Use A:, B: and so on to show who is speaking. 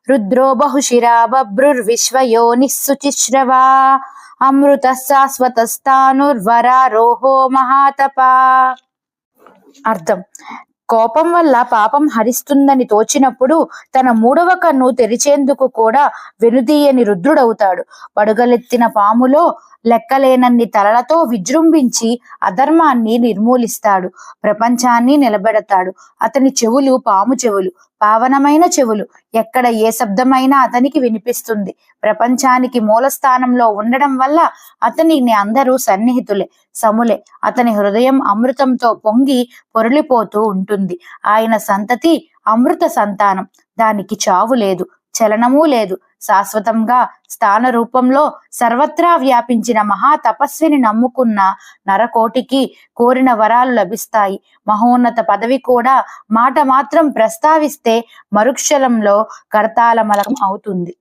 A: రుద్రో బహుశిరా బభ్రుర్విశ్వయోనిః శుచిశ్రవా అమృత శాశ్వతస్థానుర్వరారోహో మహాతపా. అర్థం: కోపం వల్ల పాపం హరిస్తుందని తోచినప్పుడు తన మూడవ కన్ను తెరిచేందుకు కూడా వెనుదీయని రుద్రుడవుతాడు. పడుగలెత్తిన పాములో లెక్కలేనన్ని తలలతో విజృంభించి అధర్మాన్ని నిర్మూలిస్తాడు. ప్రపంచాన్ని నిలబెడతాడు. అతని చెవులు పాము చెవులు, పావనమైన చెవులు. ఎక్కడ ఏ శబ్దమైనా అతనికి వినిపిస్తుంది. ప్రపంచానికి మూలస్థానంలో ఉండడం వల్ల అతనికి అందరూ సన్నిహితులే, సములే. అతని హృదయం అమృతంతో పొంగి పొరలిపోతూ ఉంటుంది. ఆయన సంతతి అమృత సంతానం. దానికి చావు లేదు, చలనమూ లేదు. శాశ్వతంగా స్థాన రూపంలో సర్వత్రా వ్యాపించిన మహా తపస్విని నమ్ముకున్న నరకోటికి కోరిన వరాలు లభిస్తాయి. మహోన్నత పదవి కూడా మాట మాత్రం ప్రస్తావిస్తే మరుక్షణంలో కర్తాలమలం అవుతుంది.